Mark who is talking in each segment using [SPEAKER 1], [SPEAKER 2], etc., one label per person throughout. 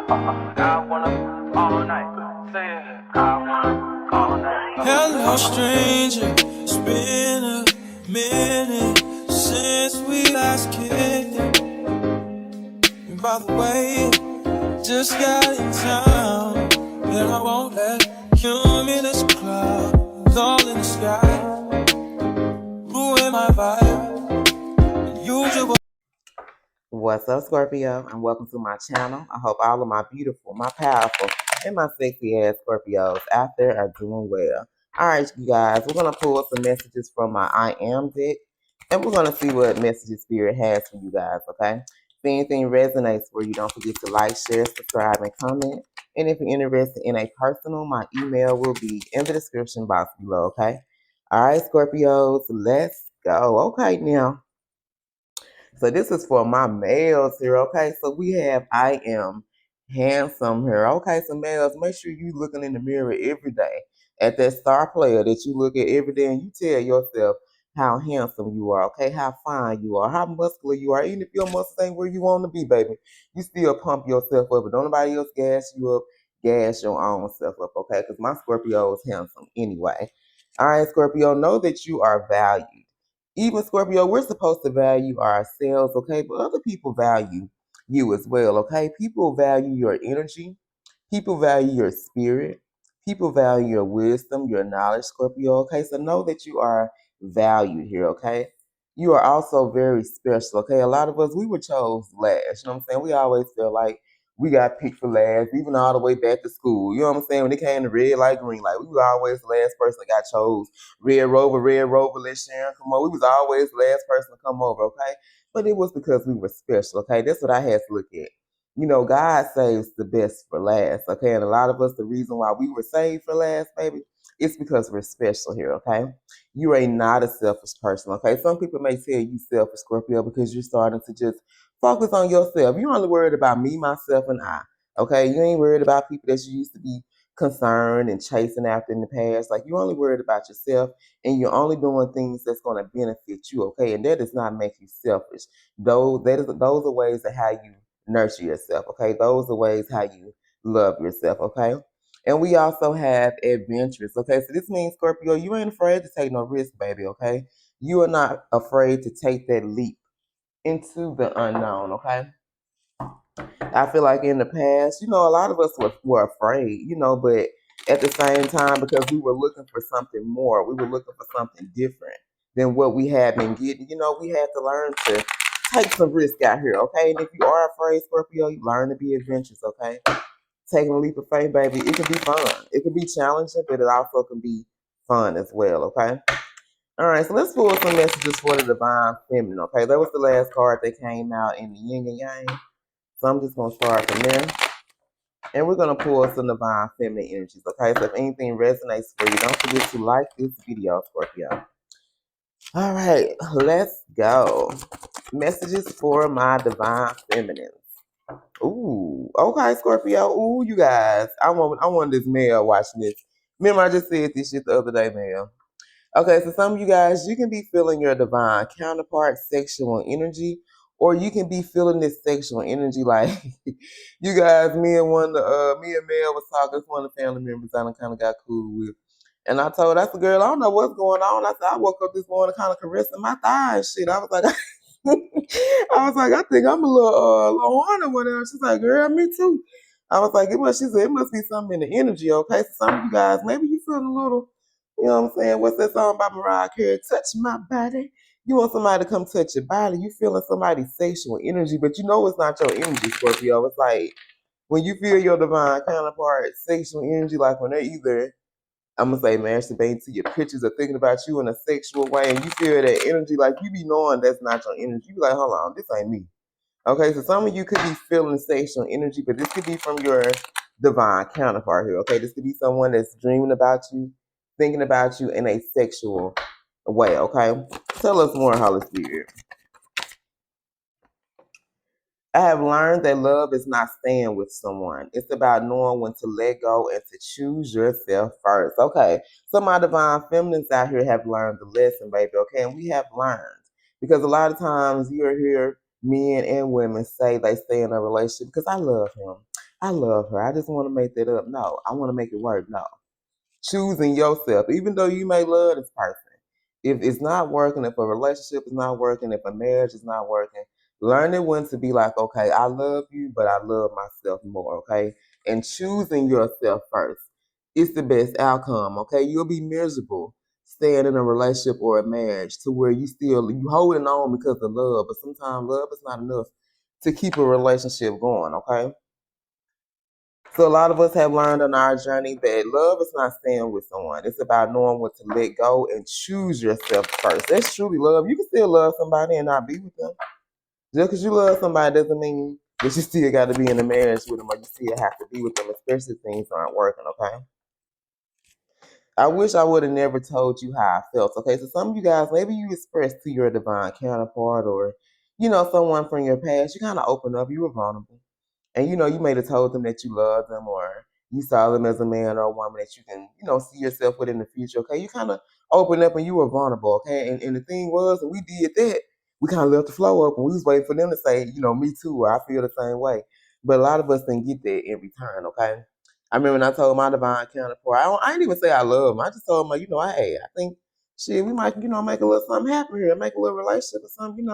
[SPEAKER 1] I wanna all night. Say it. I wanna all night. Hello, stranger. It's been a minute since we last kicked it. And by the way, just got in town, and I won't let cumulus clouds all in the sky ruin my vibe. Usual.
[SPEAKER 2] What's up, Scorpio, and welcome to my channel. I hope all of my beautiful, my powerful, and my sexy ass Scorpios out there are doing well. All right, you guys, we're going to pull some messages from my I Am deck, and we're going to see what messages Spirit has for you guys, okay? If anything resonates for you, don't forget to like, share, subscribe, and comment. And if you're interested in a personal, my email will be in the description box below, okay? All right, Scorpios, let's go. Okay, now. So this is for my males here, okay? So we have I Am Handsome here. Okay, so males, make sure you looking in the mirror every day at that star player that you look at every day and you tell yourself how handsome you are, okay? How fine you are, how muscular you are. Even if your muscles ain't where you want to be, baby, you still pump yourself up. But don't nobody else gas you up. Gas your own self up, okay? Because my Scorpio is handsome anyway. All right, Scorpio, know that you are valued. Even Scorpio, we're supposed to value ourselves, okay? But other people value you as well, okay? People value your energy. People value your spirit. People value your wisdom, your knowledge, Scorpio, okay? So know that you are valued here, okay? You are also very special, okay? A lot of us, we were chose last, you know what I'm saying? We always feel like we got picked for last, even all the way back to school. You know what I'm saying? When it came to red light, green light, we were always the last person that got chose. Red Rover, let Sharon come over. We was always the last person to come over, okay? But it was because we were special, okay? That's what I had to look at. You know, God saves the best for last, okay? And a lot of us, the reason why we were saved for last, baby, it's because we're special here, okay? You are not a selfish person, okay? Some people may tell you selfish, Scorpio, because you're starting to just focus on yourself. You're only worried about me, myself, and I, okay? You ain't worried about people that you used to be concerned and chasing after in the past. Like, you're only worried about yourself, and you're only doing things that's going to benefit you, okay? And that does not make you selfish. Those are ways of how you nurture yourself, okay? Those are ways how you love yourself, okay? And we also have adventures, okay? So this means, Scorpio, you ain't afraid to take no risk, baby, okay? You are not afraid to take that leap into the unknown, okay? I feel like in the past, you know, a lot of us were afraid, you know, but at the same time, because we were looking for something more, we were looking for something different than what we had been getting, you know, we had to learn to take some risk out here, okay? And if you are afraid, Scorpio, you learn to be adventurous, okay? Taking a leap of faith, baby, it can be fun. It can be challenging, but it also can be fun as well, okay? All right, so let's pull some messages for the Divine Feminine, okay? That was the last card that came out in the yin and yang. So I'm just going to start from there. And we're going to pull some Divine Feminine energies, okay? So if anything resonates for you, don't forget to like this video, Scorpio. All right, let's go. Messages for my Divine Feminines. Ooh, okay, Scorpio. Ooh, you guys. I want this male watching this. Remember, I just said this shit the other day, male. Okay, so some of you guys, you can be feeling your divine counterpart sexual energy, or you can be feeling this sexual energy like you guys, me and Mel was talking to one of the family members I kind of got cool with. And I told her, I said, girl, I don't know what's going on. I said, I woke up this morning kind of caressing my thigh and shit. I was like, I think I'm a little horny or whatever. She's like, girl, me too. I was like, she said, it must be something in the energy, okay? So some of you guys, maybe you feeling a little, you know what I'm saying? What's that song by Mariah Carey? Touch my body. You want somebody to come touch your body. You feeling somebody's sexual energy, but you know it's not your energy, Scorpio. It's like when you feel your divine counterpart sexual energy, like when they're either, I'm going to say, masturbating to your pictures or thinking about you in a sexual way, and you feel that energy, like you be knowing that's not your energy. You be like, hold on, this ain't me. Okay, so some of you could be feeling sexual energy, but this could be from your divine counterpart here. Okay, this could be someone that's dreaming about you, thinking about you in a sexual way. Okay, tell us more, Holy Spirit. I have learned that love is not staying with someone. It's about knowing when to let go and to choose yourself first. Okay, so my divine feminines out here have learned the lesson, baby. Okay, and we have learned because a lot of times you'll hear men and women say they stay in a relationship because I love him. I love her. I just want to make that up. No, I want to make it work. No. Choosing yourself, even though you may love this person. If it's not working, if a relationship is not working, if a marriage is not working, learning when to be like, okay, I love you, but I love myself more, okay? And choosing yourself first. It's the best outcome, okay? You'll be miserable staying in a relationship or a marriage to where you holding on because of love, but sometimes love is not enough to keep a relationship going, okay? So a lot of us have learned on our journey that love is not staying with someone. It's about knowing what to let go and choose yourself first. That's truly love. You can still love somebody and not be with them. Just because you love somebody doesn't mean that you still got to be in a marriage with them or you still have to be with them, especially if things aren't working, okay? I wish I would have never told you how I felt, okay? So some of you guys, maybe you expressed to your divine counterpart or, someone from your past, you kind of open up, you were vulnerable. And you may have told them that you love them or you saw them as a man or a woman that you can, see yourself with in the future. Okay. You kind of opened up and you were vulnerable. Okay. And the thing was, when we did that, we kind of left the flow up and we was waiting for them to say, me too, or I feel the same way. But a lot of us didn't get that in return. Okay. I remember when I told my divine counterpart, I didn't even say I love him. I just told him, hey, I think, shit, we might, make a little something happen here, make a little relationship or something.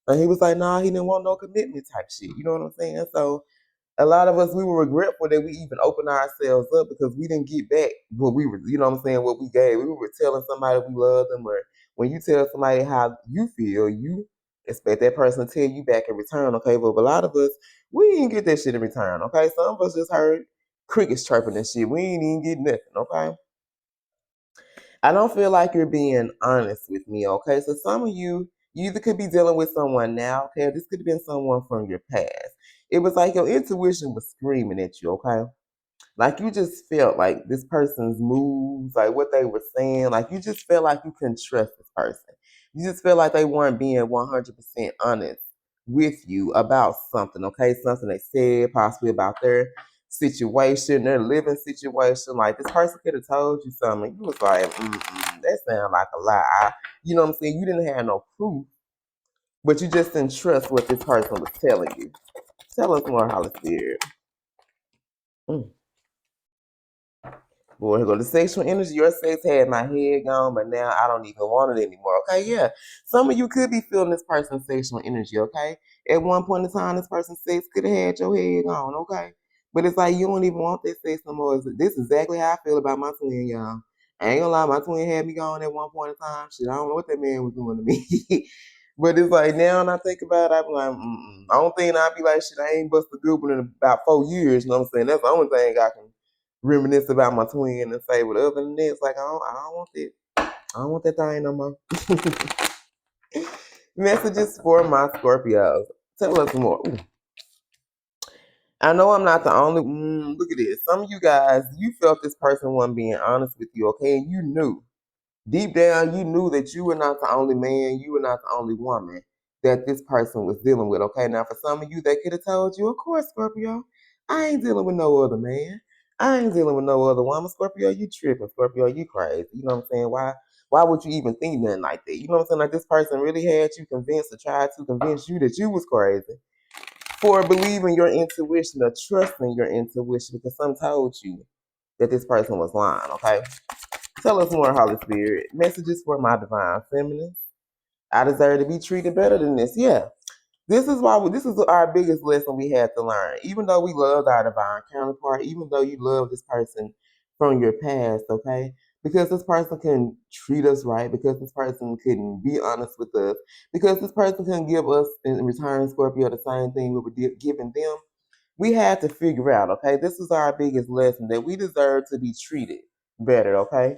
[SPEAKER 2] And he was like, nah, he didn't want no commitment type shit. You know what I'm saying? So a lot of us, we were regretful that we even opened ourselves up because we didn't get back what we were, what we gave. We were telling somebody we love them, or when you tell somebody how you feel, you expect that person to tell you back in return, okay? But a lot of us, we didn't get that shit in return, okay? Some of us just heard crickets chirping and shit. We ain't even get nothing, okay? I don't feel like you're being honest with me, okay? So some of you either could be dealing with someone now, okay? Or this could have been someone from your past. It was like your intuition was screaming at you, okay? Like you just felt like this person's moves, like what they were saying, like you just felt like you couldn't trust this person. You just felt like they weren't being 100% honest with you about something, okay? Something they said, possibly about their situation, their living situation. Like this person could have told you something. You was like, that sounds like a lie. You know what I'm saying? You didn't have no proof, but you just didn't trust what this person was telling you. Tell us more, Holy Spirit. Mm. Boy, here go the sexual energy. Your sex had my head gone, but now I don't even want it anymore. Okay, yeah. Some of you could be feeling this person's sexual energy, okay? At one point in time, this person's sex could have had your head gone, okay? But it's like you don't even want that sex no more. This is exactly how I feel about my twin, y'all. I ain't gonna lie, my twin had me gone at one point in time. Shit, I don't know what that man was doing to me. But it's like now when I think about it, I be like, I don't think I'd be like, shit, I ain't busted good one in about 4 years, you know what I'm saying? That's the only thing I can reminisce about my twin and say, but other than that, it's like I don't want that. I don't want that thing no more. Messages for my Scorpios. Tell us more. Ooh. I know I'm not the only. Look at this. Some of you guys, you felt this person wasn't being honest with you, okay? And you knew. Deep down, you knew that you were not the only man, you were not the only woman that this person was dealing with. Okay, now for some of you, they could have told you, of course, Scorpio, I ain't dealing with no other man. I ain't dealing with no other woman. Scorpio, you tripping. Scorpio, you crazy. You know what I'm saying? Why would you even think nothing like that? You know what I'm saying? Like this person really had you convinced or tried to convince you that you was crazy for believing your intuition or trusting your intuition because some told you that this person was lying, okay? Tell us more, Holy Spirit. Messages for my divine feminine. I deserve to be treated better than this. Yeah. This is our biggest lesson we had to learn. Even though we loved our divine counterpart, even though you love this person from your past, okay? Because this person can treat us right, because this person can be honest with us, because this person can give us in return, Scorpio, the same thing we were giving them. We had to figure out, okay, this is our biggest lesson that we deserve to be treated better, okay?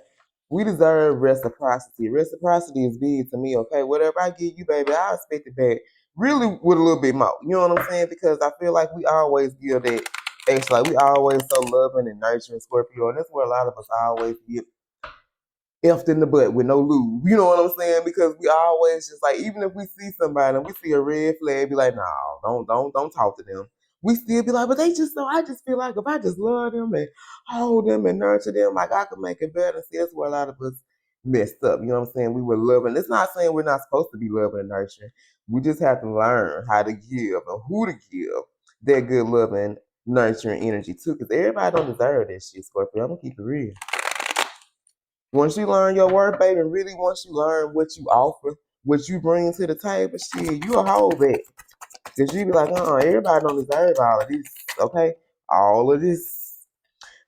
[SPEAKER 2] We deserve reciprocity. Reciprocity is big to me, okay? Whatever I give you, baby, I expect it back really with a little bit more. You know what I'm saying? Because I feel like we always give that extra. Like we always so loving and nurturing Scorpio. And that's where a lot of us always give effed in the butt with no lube. You know what I'm saying? Because we always just like, even if we see somebody and we see a red flag, be like, no, don't talk to them. We still be like, but they just know. I just feel like if I just love them and hold them and nurture them, like I could make it better. See, that's where a lot of us messed up. You know what I'm saying? We were loving. It's not saying we're not supposed to be loving and nurturing. We just have to learn how to give and who to give that good loving nurturing energy too, because everybody don't deserve that shit, Scorpio. I'm gonna keep it real. Once you learn your worth, baby, and really once you learn what you offer, what you bring to the table, shit, you a hold back. Because you be like, everybody don't deserve all of this, okay? All of this.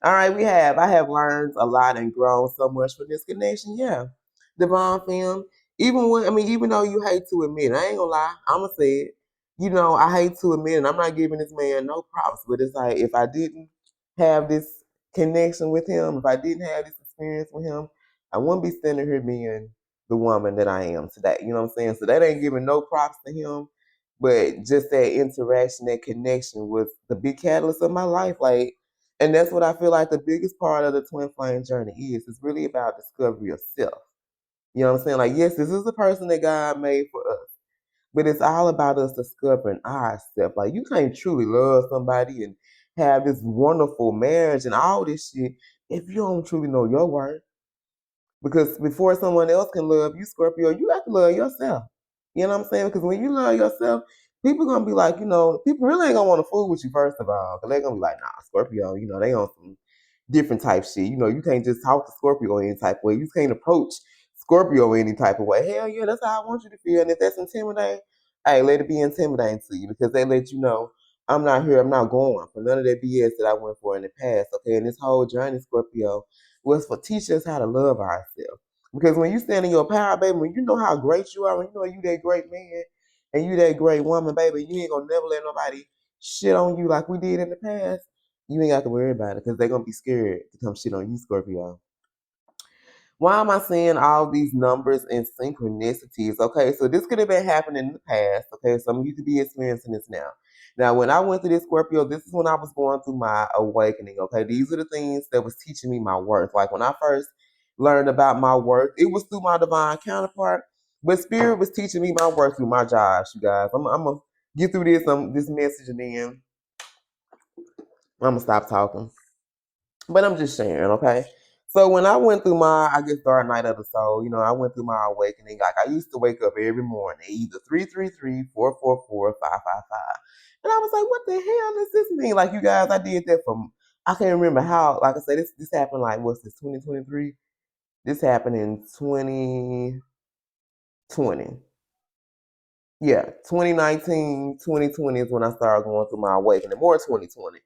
[SPEAKER 2] All right, I have learned a lot and grown so much from this connection. Yeah. Devon film. Even though you hate to admit it, I ain't gonna lie, I'ma say it. I hate to admit it, and I'm not giving this man no props, but it's like if I didn't have this connection with him, if I didn't have this experience with him, I wouldn't be standing here being the woman that I am today. You know what I'm saying? So that ain't giving no props to him, but just that interaction, that connection was the big catalyst of my life. Like, and that's what I feel like the biggest part of the twin flame journey is. It's really about discovery of self. You know what I'm saying? Like, yes, this is the person that God made for us, but it's all about us discovering ourselves. Like, you can't truly love somebody and have this wonderful marriage and all this shit if you don't truly know your worth. Because before someone else can love you, Scorpio, you have to love yourself. You know what I'm saying? Because when you love yourself, people gonna be like, people really ain't gonna want to fool with you first of all. Because they're gonna be like, nah, Scorpio, they on some different type shit. You can't just talk to Scorpio any type of way. You can't approach Scorpio any type of way. Hell yeah, that's how I want you to feel. And if that's intimidating, hey, let it be intimidating to you because they let you know I'm not here, I'm not going for none of that BS that I went for in the past. Okay, and this whole journey, Scorpio, was for teach us how to love ourselves. Because when you stand in your power, baby, when you know how great you are, when you know you that great man and you that great woman, baby, you ain't gonna never let nobody shit on you like we did in the past. You ain't got to worry about it because they're gonna be scared to come shit on you, Scorpio. Why am I seeing all these numbers and synchronicities? Okay, so this could have been happening in the past. Okay, some of you could be experiencing this now. Now, when I went through this Scorpio, this is when I was going through my awakening. Okay, these are the things that was teaching me my worth. Like when I first learned about my worth, it was through my divine counterpart, but Spirit was teaching me my worth through my jobs. You guys, I'm gonna get through this message and then I'm gonna stop talking. But I'm just sharing, okay? So when I went through I guess, dark night of the soul, I went through my awakening. Like I used to wake up every morning, either 333, 444, 555. And I was like, what the hell does this mean? Like, you guys, I did that I can't remember how, like I said, this happened like, what's this, 2023? This happened in 2020. Yeah, 2019, 2020 is when I started going through my awakening, more 2020.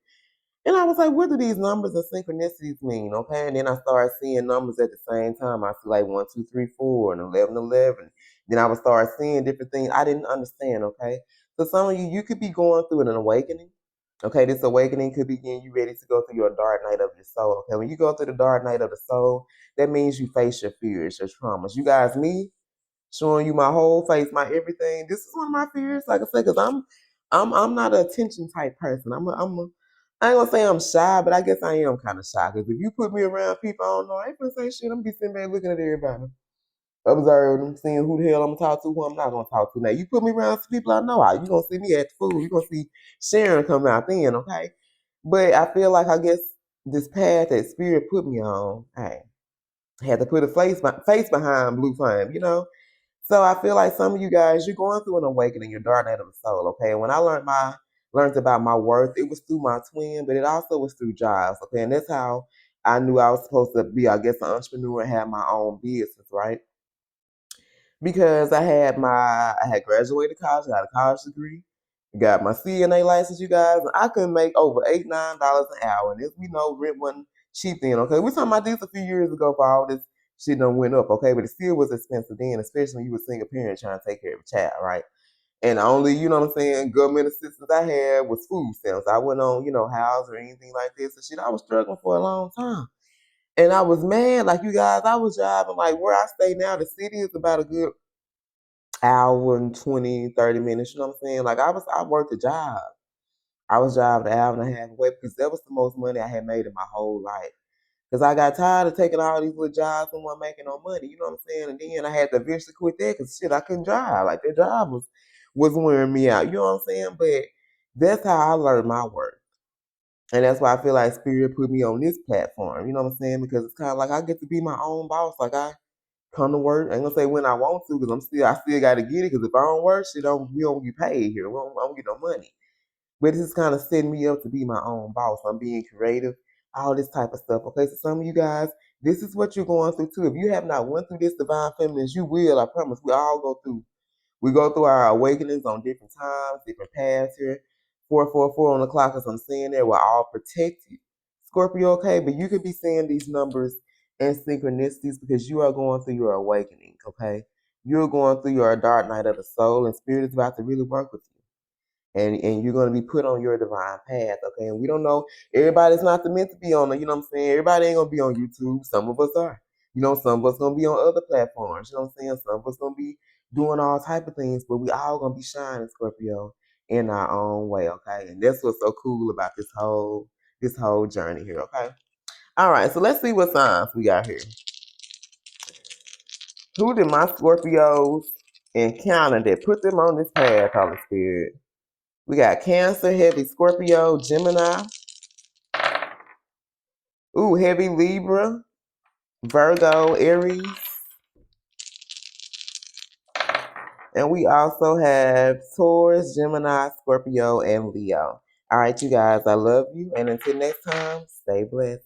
[SPEAKER 2] And I was like, what do these numbers and synchronicities mean? Okay. And then I started seeing numbers at the same time. I see like 1, 2, 3, 4, and 11, 11. Then I would start seeing different things I didn't understand. Okay. So some of you could be going through an awakening. Okay. This awakening could be getting you ready to go through your dark night of your soul. Okay. When you go through the dark night of the soul, that means you face your fears, your traumas. You guys, me, showing you my whole face, my everything. This is one of my fears, like I said, because I'm not an attention type person. I ain't gonna say I'm shy, but I guess I am kind of shy. Because if you put me around people I don't know, I ain't gonna say shit. I'm gonna be sitting there looking at everybody, observing them, seeing who the hell I'm gonna talk to, who I'm not gonna talk to. Now you put me around some people I know, you gonna see me at the food. You gonna see Sharon come out then, okay? But I feel like I guess this path that Spirit put me on, hey, I had to put a face behind Blue Flame. So I feel like some of you guys, you're going through an awakening, your dark night of the soul. Okay, when I learned about my worth, it was through my twin, but it also was through jobs. Okay, and that's how I knew I was supposed to be, I guess, an entrepreneur and have my own business, right? Because I had graduated college, got a college degree, got my CNA license, you guys. And I could make over $8, $9 an hour, and as we know, rent wasn't cheap then. Okay, we're talking about this a few years ago for all this shit done went up. Okay, but it still was expensive then, especially when you were a single parent trying to take care of a child, right? And only, you know what I'm saying, government assistance I had was food stamps. I wasn't on, house or anything like this. And shit, I was struggling for a long time. And I was mad, like you guys, I was driving like where I stay now, the city is about a good hour and 20, 30 minutes, you know what I'm saying? Like I worked a job. I was driving an hour and a half away because that was the most money I had made in my whole life. Because I got tired of taking all these little jobs and wasn't making no money, you know what I'm saying? And then I had to eventually quit that because shit, I couldn't drive. Like that job was wearing me out, you know what I'm saying? But that's how I learned my work. And that's why I feel like Spirit put me on this platform, you know what I'm saying? Because it's kind of like I get to be my own boss. Like I come to work. I ain't gonna say when I want to, because I still got to get it. Because if I don't work, we don't get paid here. I don't get no money. But this is kind of setting me up to be my own boss. I'm being creative, all this type of stuff. Okay, so some of you guys, this is what you're going through too. If you have not went through this divine feminine, you will. I promise. We all go through. We go through our awakenings on different times, different paths here. 444 on the clock, as I'm saying there, we're all protected. Scorpio, okay, but you could be seeing these numbers and synchronicities because you are going through your awakening, okay? You're going through your dark night of the soul, and spirit is about to really work with you. And you're going to be put on your divine path, okay? And we don't know, everybody's not meant to be on the, you know what I'm saying? Everybody ain't going to be on YouTube. Some of us are. You know, some of us going to be on other platforms. You know what I'm saying? Some of us going to be doing all type of things, but we all going to be shining, Scorpio, in our own way, okay? And that's what's so cool about this whole journey here, okay? All right, so let's see what signs we got here. Who did my Scorpios encounter that put them on this path, Holy Spirit? We got Cancer, Heavy Scorpio, Gemini. Ooh, Heavy Libra, Virgo, Aries. And we also have Taurus, Gemini, Scorpio, and Leo. All right, you guys, I love you. And until next time, stay blessed.